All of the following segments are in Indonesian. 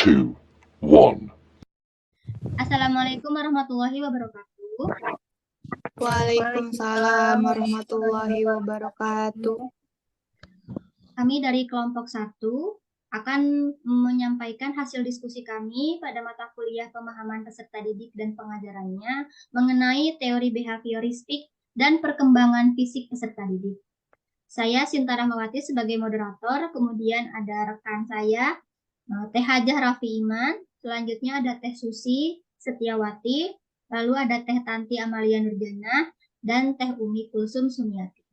two, one. Assalamualaikum warahmatullahi wabarakatuh. Waalaikumsalam warahmatullahi wabarakatuh. Kami dari kelompok 1 akan menyampaikan hasil diskusi kami pada mata kuliah pemahaman peserta didik dan pengajarannya mengenai teori behavioristik dan perkembangan fisik peserta didik. Saya Sinta Rahmawati sebagai moderator, kemudian ada rekan saya Teh Hajah Raffi Iman, selanjutnya ada Teh Susi Setiawati, lalu ada Teh Tanti Amalia Nurjana, dan Teh Umi Kulsum Sumiati.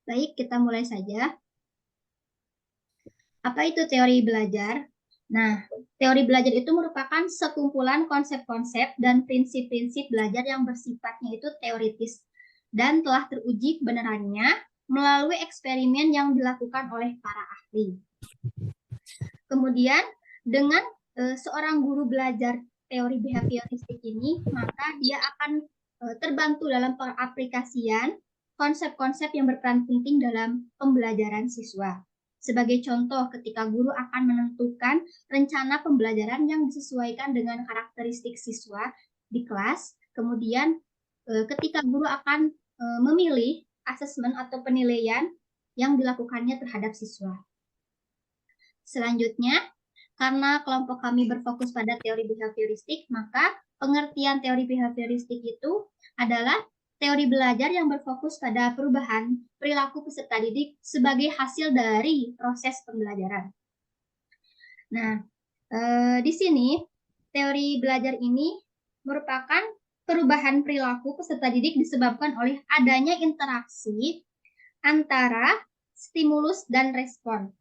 Baik, kita mulai saja. Apa itu teori belajar? Nah, teori belajar itu merupakan sekumpulan konsep-konsep dan prinsip-prinsip belajar yang bersifatnya itu teoritis dan telah teruji kebenarannya melalui eksperimen yang dilakukan oleh para ahli. Kemudian, dengan seorang guru belajar teori behavioristik ini, maka dia akan terbantu dalam pengaplikasian konsep-konsep yang berperan penting dalam pembelajaran siswa. Sebagai contoh, ketika guru akan menentukan rencana pembelajaran yang disesuaikan dengan karakteristik siswa di kelas, kemudian ketika guru akan memilih asesmen atau penilaian yang dilakukannya terhadap siswa. Selanjutnya, karena kelompok kami berfokus pada teori behavioristik, maka pengertian teori behavioristik itu adalah teori belajar yang berfokus pada perubahan perilaku peserta didik sebagai hasil dari proses pembelajaran. Nah, di sini teori belajar ini merupakan perubahan perilaku peserta didik disebabkan oleh adanya interaksi antara stimulus dan respon.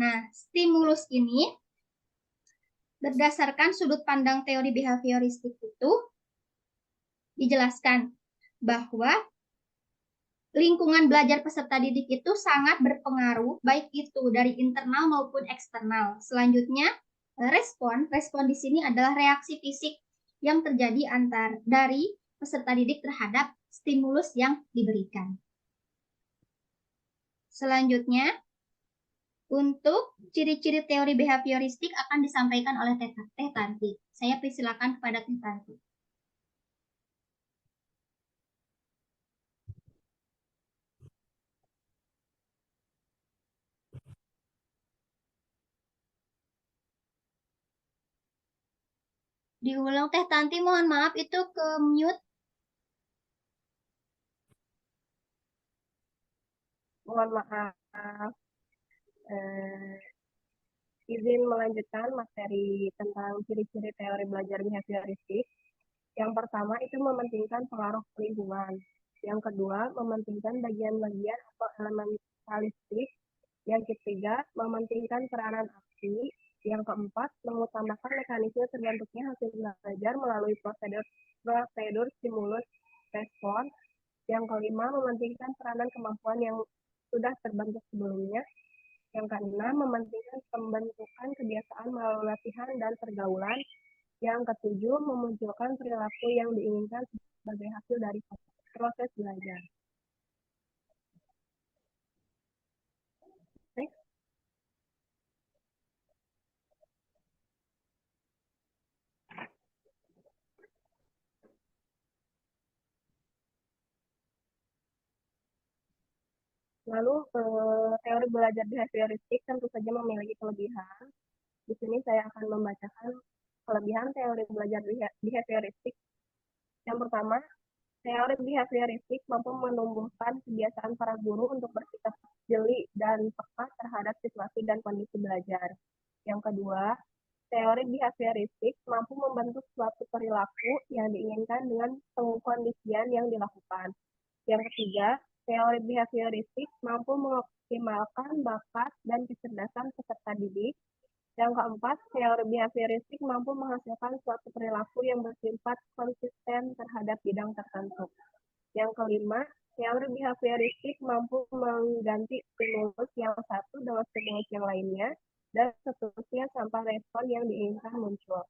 Nah, stimulus ini berdasarkan sudut pandang teori behavioristik itu dijelaskan bahwa lingkungan belajar peserta didik itu sangat berpengaruh, baik itu dari internal maupun eksternal. Selanjutnya, respon di sini adalah reaksi fisik yang terjadi dari peserta didik terhadap stimulus yang diberikan. Selanjutnya, untuk ciri-ciri teori behavioristik akan disampaikan oleh Teh Tanti. Saya persilakan kepada Teh Tanti. Diulang Teh Tanti, mohon maaf itu ke mute. Mohon maaf. Izin melanjutkan materi tentang ciri-ciri teori belajar behavioristik. Yang pertama itu mementingkan pengaruh lingkungan. Yang kedua, mementingkan bagian-bagian atau elemen realistik. Yang ketiga, mementingkan peranan aksi. Yang keempat, mengutamakan mekanisme terbentuknya hasil belajar melalui prosedur stimulus respon. Yang kelima, mementingkan peranan kemampuan yang sudah terbentuk sebelumnya. Yang keenam, mementingkan pembentukan kebiasaan melalui latihan dan pergaulan. Yang ketujuh, memunculkan perilaku yang diinginkan sebagai hasil dari proses belajar. Next. Lalu, teori belajar behavioristik tentu saja memiliki kelebihan. Di sini saya akan membacakan kelebihan teori belajar behavioristik. Yang pertama, teori behavioristik mampu menumbuhkan kebiasaan para guru untuk bersikap jeli dan peka terhadap situasi dan kondisi belajar. Yang kedua, teori behavioristik mampu membentuk suatu perilaku yang diinginkan dengan pengkondisian yang dilakukan. Yang ketiga, teori behavioristik mampu mengoptimalkan bakat dan kecerdasan peserta didik. Yang keempat, teori behavioristik mampu menghasilkan suatu perilaku yang bersifat konsisten terhadap bidang tertentu. Yang kelima, teori behavioristik mampu mengganti stimulus yang satu dengan stimulus yang lainnya, dan seterusnya sampai respon yang diinginkan muncul.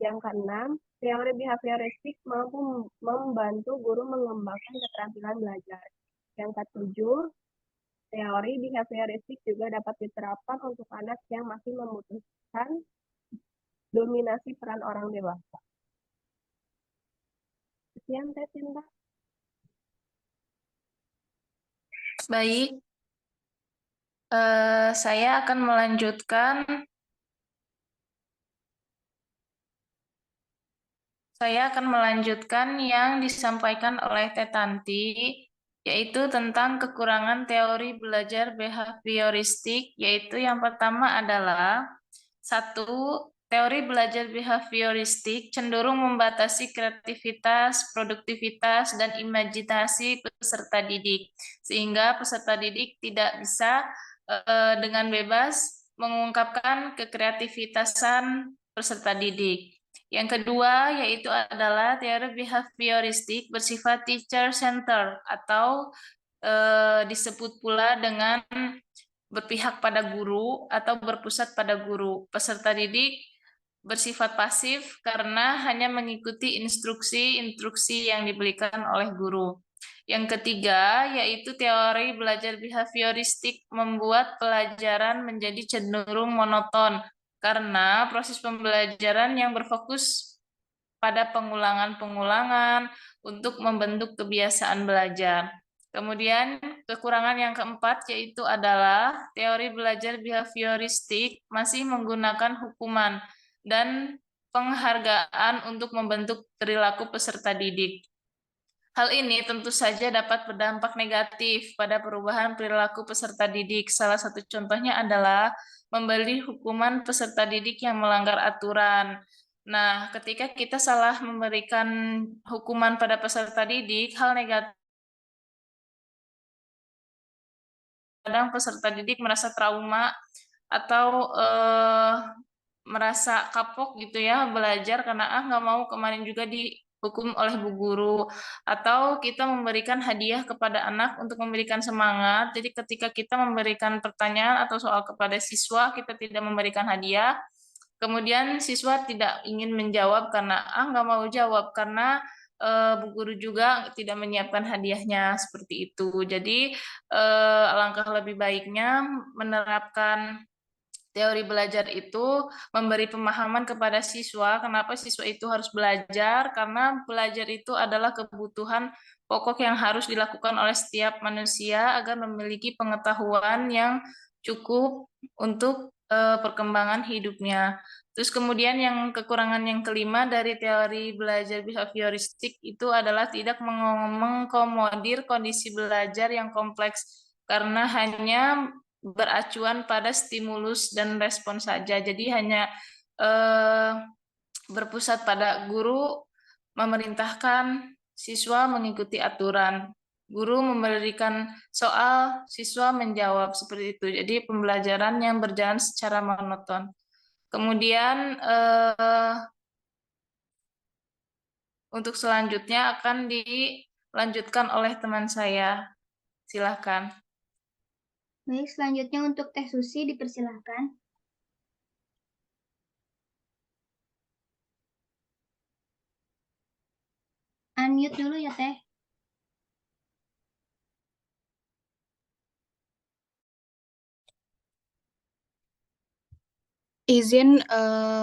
Yang keenam, teori behavioristik mampu membantu guru mengembangkan keterampilan belajar. Yang ketujuh, Teori behavioristik juga dapat diterapkan untuk anak yang masih membutuhkan dominasi peran orang dewasa. Sekian, Teh Cinta. Baik, saya akan melanjutkan. Saya akan melanjutkan yang disampaikan oleh Teh Tanti, yaitu tentang kekurangan teori belajar behavioristik, yaitu yang pertama adalah satu, teori belajar behavioristik cenderung membatasi kreativitas, produktivitas, dan imajinasi peserta didik, sehingga peserta didik tidak bisa dengan bebas mengungkapkan kekreativitasan peserta didik. Yang kedua yaitu adalah teori behavioristik bersifat teacher center atau disebut pula dengan berpihak pada guru atau berpusat pada guru. Peserta didik bersifat pasif karena hanya mengikuti instruksi-instruksi yang diberikan oleh guru. Yang ketiga yaitu teori belajar behavioristik membuat pelajaran menjadi cenderung monoton karena proses pembelajaran yang berfokus pada pengulangan-pengulangan untuk membentuk kebiasaan belajar. Kemudian kekurangan yang keempat yaitu adalah teori belajar behavioristik masih menggunakan hukuman dan penghargaan untuk membentuk perilaku peserta didik. Hal ini tentu saja dapat berdampak negatif pada perubahan perilaku peserta didik. Salah satu contohnya adalah memberi hukuman peserta didik yang melanggar aturan. Nah, ketika kita salah memberikan hukuman pada peserta didik, hal negatif kadang peserta didik merasa trauma atau merasa kapok gitu ya belajar karena nggak mau kemarin juga dihukum oleh bu guru, atau kita memberikan hadiah kepada anak untuk memberikan semangat. Jadi ketika kita memberikan pertanyaan atau soal kepada siswa, kita tidak memberikan hadiah, kemudian siswa tidak ingin menjawab karena nggak mau jawab karena bu guru juga tidak menyiapkan hadiahnya seperti itu. Jadi alangkah lebih baiknya menerapkan teori belajar itu memberi pemahaman kepada siswa kenapa siswa itu harus belajar, karena belajar itu adalah kebutuhan pokok yang harus dilakukan oleh setiap manusia agar memiliki pengetahuan yang cukup untuk perkembangan hidupnya. Terus kemudian yang kekurangan yang kelima dari teori belajar behavioristik itu adalah tidak mengakomodir kondisi belajar yang kompleks karena hanya beracuan pada stimulus dan respon saja. Jadi hanya berpusat pada guru memerintahkan siswa mengikuti aturan. Guru memberikan soal, siswa menjawab seperti itu. Jadi pembelajaran yang berjalan secara monoton. Kemudian untuk selanjutnya akan dilanjutkan oleh teman saya. Silakan. Baik, selanjutnya untuk Teh Susi dipersilahkan. Unmute dulu ya Teh. Izin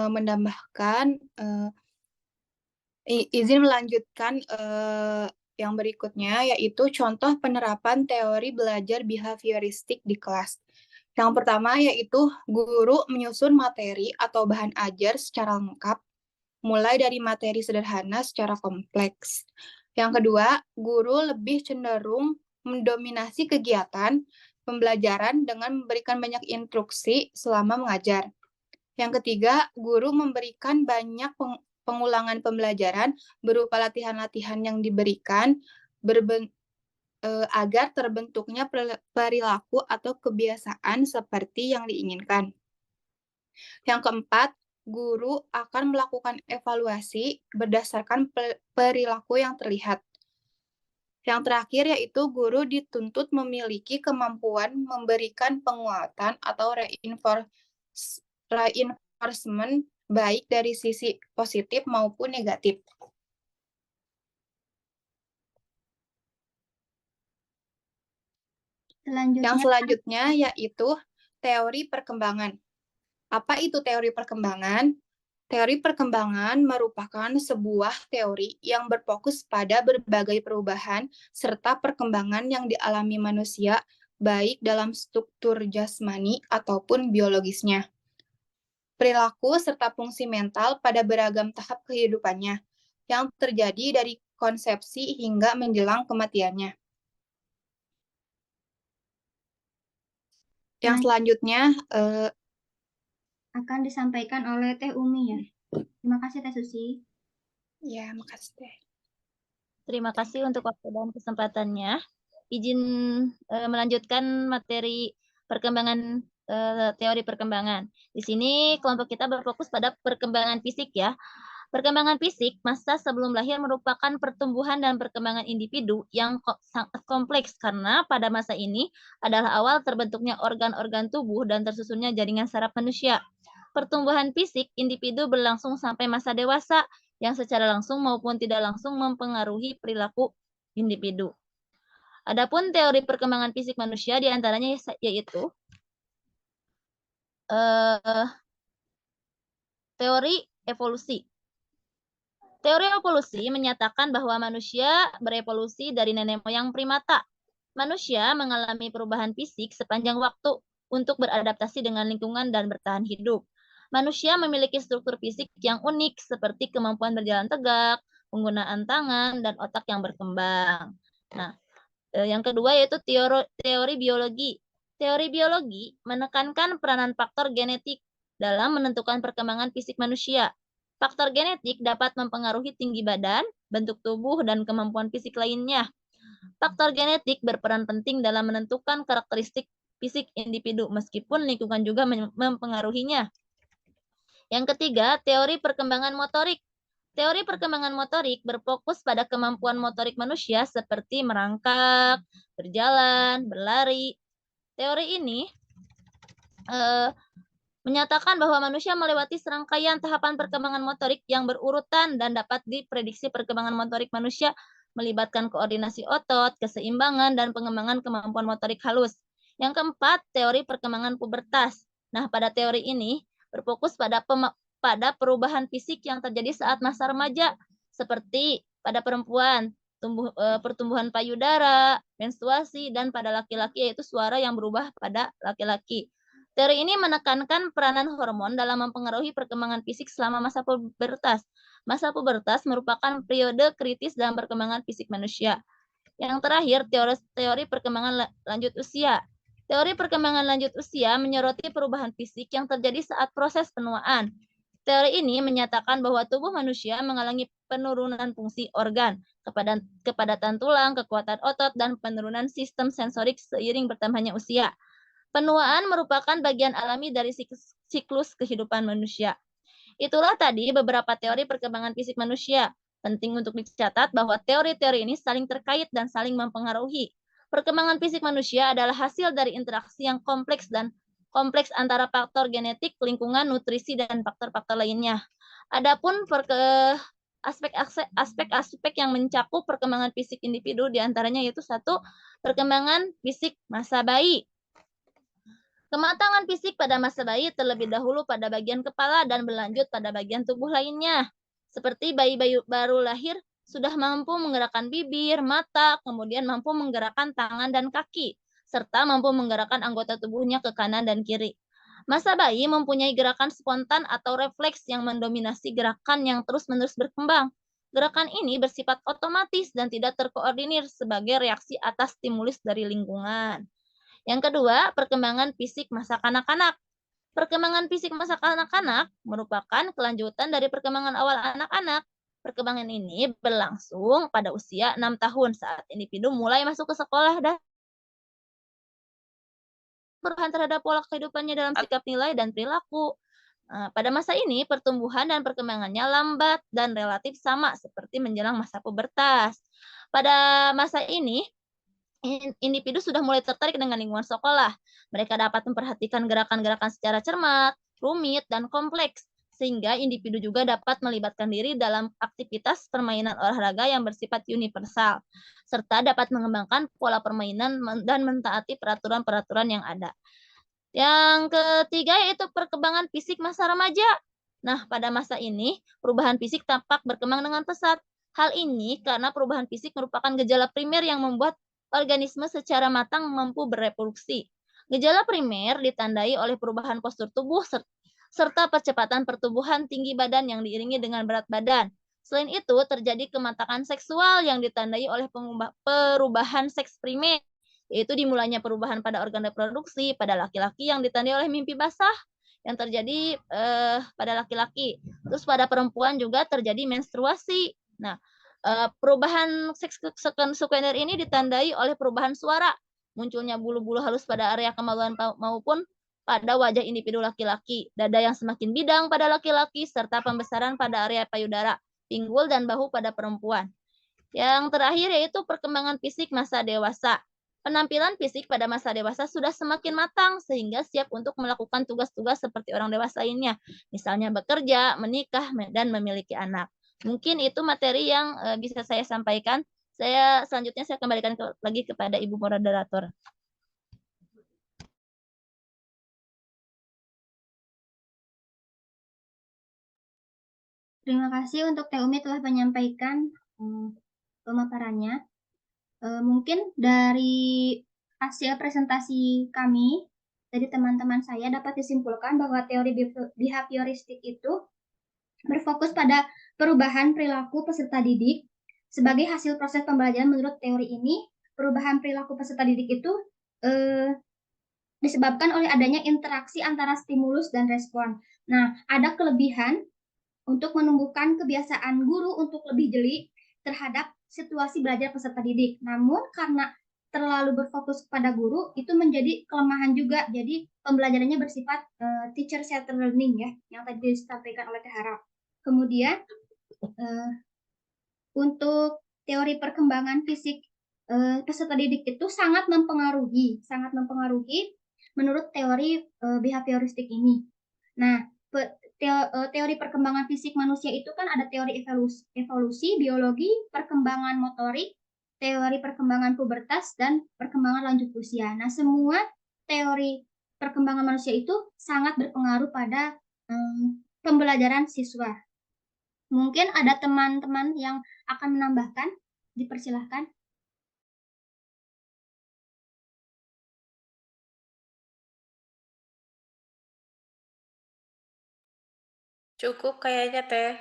menambahkan, izin melanjutkan yang berikutnya, yaitu contoh penerapan teori belajar behavioristik di kelas. Yang pertama yaitu guru menyusun materi atau bahan ajar secara lengkap, mulai dari materi sederhana secara kompleks. Yang kedua, guru lebih cenderung mendominasi kegiatan pembelajaran dengan memberikan banyak instruksi selama mengajar. Yang ketiga, guru memberikan banyak pengulangan pembelajaran berupa latihan-latihan yang diberikan agar terbentuknya perilaku atau kebiasaan seperti yang diinginkan. Yang keempat, guru akan melakukan evaluasi berdasarkan perilaku yang terlihat. Yang terakhir yaitu guru dituntut memiliki kemampuan memberikan penguatan atau reinforcement baik dari sisi positif maupun negatif. Yang Selanjutnya, selanjutnya yaitu teori perkembangan. Apa itu teori perkembangan? Teori perkembangan merupakan sebuah teori yang berfokus pada berbagai perubahan serta perkembangan yang dialami manusia, baik dalam struktur jasmani ataupun biologisnya, perilaku serta fungsi mental pada beragam tahap kehidupannya, yang terjadi dari konsepsi hingga menjelang kematiannya. Yang selanjutnya, akan disampaikan oleh Teh Umi ya. Terima kasih Teh Susi. ya makasih Teh. Terima kasih untuk waktu dan kesempatannya. Izin melanjutkan materi perkembangan teori perkembangan. Di sini kelompok kita berfokus pada perkembangan fisik ya. Perkembangan fisik masa sebelum lahir merupakan pertumbuhan dan perkembangan individu yang sangat kompleks karena pada masa ini adalah awal terbentuknya organ-organ tubuh dan tersusunnya jaringan saraf manusia. Pertumbuhan fisik individu berlangsung sampai masa dewasa yang secara langsung maupun tidak langsung mempengaruhi perilaku individu. Adapun teori perkembangan fisik manusia diantaranya yaitu teori evolusi. Teori evolusi menyatakan bahwa manusia berevolusi dari nenek moyang primata. Manusia mengalami perubahan fisik sepanjang waktu untuk beradaptasi dengan lingkungan dan bertahan hidup. Manusia memiliki struktur fisik yang unik seperti kemampuan berjalan tegak, penggunaan tangan, dan otak yang berkembang. Nah, yang kedua yaitu teori biologi. Teori biologi menekankan peranan faktor genetik dalam menentukan perkembangan fisik manusia. Faktor genetik dapat mempengaruhi tinggi badan, bentuk tubuh, dan kemampuan fisik lainnya. Faktor genetik berperan penting dalam menentukan karakteristik fisik individu, meskipun lingkungan juga mempengaruhinya. Yang ketiga, teori perkembangan motorik. Teori perkembangan motorik berfokus pada kemampuan motorik manusia seperti merangkak, berjalan, berlari. Teori ini menyatakan bahwa manusia melewati serangkaian tahapan perkembangan motorik yang berurutan dan dapat diprediksi perkembangan motorik manusia melibatkan koordinasi otot, keseimbangan, dan pengembangan kemampuan motorik halus. Yang keempat, teori perkembangan pubertas. Nah, pada teori ini berfokus pada perubahan fisik yang terjadi saat masa remaja, seperti pada perempuan, pertumbuhan payudara, menstruasi, dan pada laki-laki yaitu suara yang berubah pada laki-laki. Teori ini menekankan peranan hormon dalam mempengaruhi perkembangan fisik selama masa pubertas. Masa pubertas merupakan periode kritis dalam perkembangan fisik manusia. Yang terakhir, teori perkembangan lanjut usia. Teori perkembangan lanjut usia menyoroti perubahan fisik yang terjadi saat proses penuaan. Teori ini menyatakan bahwa tubuh manusia mengalami penurunan fungsi organ, kepadatan tulang, kekuatan otot, dan penurunan sistem sensorik seiring bertambahnya usia. Penuaan merupakan bagian alami dari siklus kehidupan manusia. Itulah tadi beberapa teori perkembangan fisik manusia. Penting untuk dicatat bahwa teori-teori ini saling terkait dan saling mempengaruhi. Perkembangan fisik manusia adalah hasil dari interaksi yang kompleks antara faktor genetik, lingkungan, nutrisi, dan faktor-faktor lainnya. Adapun aspek-aspek yang mencakup perkembangan fisik individu diantaranya yaitu satu, perkembangan fisik masa bayi. Kematangan fisik pada masa bayi terlebih dahulu pada bagian kepala dan berlanjut pada bagian tubuh lainnya. Seperti bayi baru lahir sudah mampu menggerakkan bibir, mata, kemudian mampu menggerakkan tangan dan kaki, serta mampu menggerakkan anggota tubuhnya ke kanan dan kiri. Masa bayi mempunyai gerakan spontan atau refleks yang mendominasi gerakan yang terus-menerus berkembang. Gerakan ini bersifat otomatis dan tidak terkoordinir sebagai reaksi atas stimulus dari lingkungan. Yang kedua, perkembangan fisik masa kanak-kanak. Perkembangan fisik masa kanak-kanak merupakan kelanjutan dari perkembangan awal anak-anak. Perkembangan ini berlangsung pada usia 6 tahun saat individu mulai masuk ke sekolah dan perubahan terhadap pola kehidupannya dalam sikap nilai dan perilaku. Pada masa ini, pertumbuhan dan perkembangannya lambat dan relatif sama seperti menjelang masa pubertas. Pada masa ini, individu sudah mulai tertarik dengan lingkungan sekolah. Mereka dapat memperhatikan gerakan-gerakan secara cermat, rumit, dan kompleks. sehingga individu juga dapat melibatkan diri dalam aktivitas permainan olahraga yang bersifat universal, serta dapat mengembangkan pola permainan dan mentaati peraturan-peraturan yang ada. Yang ketiga yaitu perkembangan fisik masa remaja. Nah, pada masa ini, perubahan fisik tampak berkembang dengan pesat. Hal ini karena perubahan fisik merupakan gejala primer yang membuat organisme secara matang mampu bereproduksi. Gejala primer ditandai oleh perubahan postur tubuh serta percepatan pertumbuhan tinggi badan yang diiringi dengan berat badan. Selain itu, terjadi kematangan seksual yang ditandai oleh perubahan seks primer, yaitu dimulainya perubahan pada organ reproduksi pada laki-laki yang ditandai oleh mimpi basah yang terjadi pada laki-laki. Terus pada perempuan juga terjadi menstruasi. Nah, perubahan seks sekunder ini ditandai oleh perubahan suara, munculnya bulu-bulu halus pada area kemaluan maupun pada wajah individu laki-laki, dada yang semakin bidang pada laki-laki, serta pembesaran pada area payudara, pinggul, dan bahu pada perempuan. Yang terakhir yaitu perkembangan fisik masa dewasa. Penampilan fisik pada masa dewasa sudah semakin matang sehingga siap untuk melakukan tugas-tugas seperti orang dewasa lainnya, misalnya bekerja, menikah, dan memiliki anak. Mungkin itu materi yang bisa saya sampaikan. Selanjutnya saya kembalikan lagi kepada Ibu moderator. Terima kasih untuk Teh Umi telah menyampaikan pemaparannya. Mungkin dari hasil presentasi kami, dari teman-teman saya dapat disimpulkan bahwa teori behavioristik itu berfokus pada perubahan perilaku peserta didik. Sebagai hasil proses pembelajaran menurut teori ini, perubahan perilaku peserta didik itu disebabkan oleh adanya interaksi antara stimulus dan respon. Nah, ada kelebihan untuk menumbuhkan kebiasaan guru untuk lebih jeli terhadap situasi belajar peserta didik. Namun karena terlalu berfokus kepada guru, itu menjadi kelemahan juga. Jadi pembelajarannya bersifat teacher-centered learning ya, yang tadi disampaikan oleh Teh Harap. Kemudian untuk teori perkembangan fisik peserta didik itu sangat mempengaruhi menurut teori behavioristik ini. Nah, teori perkembangan fisik manusia itu kan ada teori evolusi, biologi, perkembangan motorik, teori perkembangan pubertas, dan perkembangan lanjut usia. Nah, semua teori perkembangan manusia itu sangat berpengaruh pada pembelajaran siswa. Mungkin ada teman-teman yang akan menambahkan, dipersilahkan. Cukup kayaknya, Teh.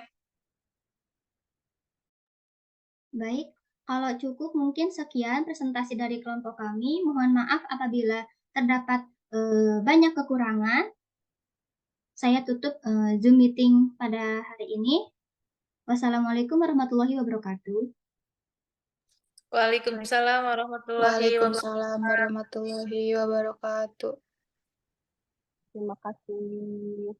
Baik, kalau cukup mungkin sekian presentasi dari kelompok kami. Mohon maaf apabila terdapat banyak kekurangan. Saya tutup Zoom meeting pada hari ini. Wassalamualaikum warahmatullahi wabarakatuh. Waalaikumsalam warahmatullahi Waalaikumsalam warahmatullahi wabarakatuh. Terima kasih.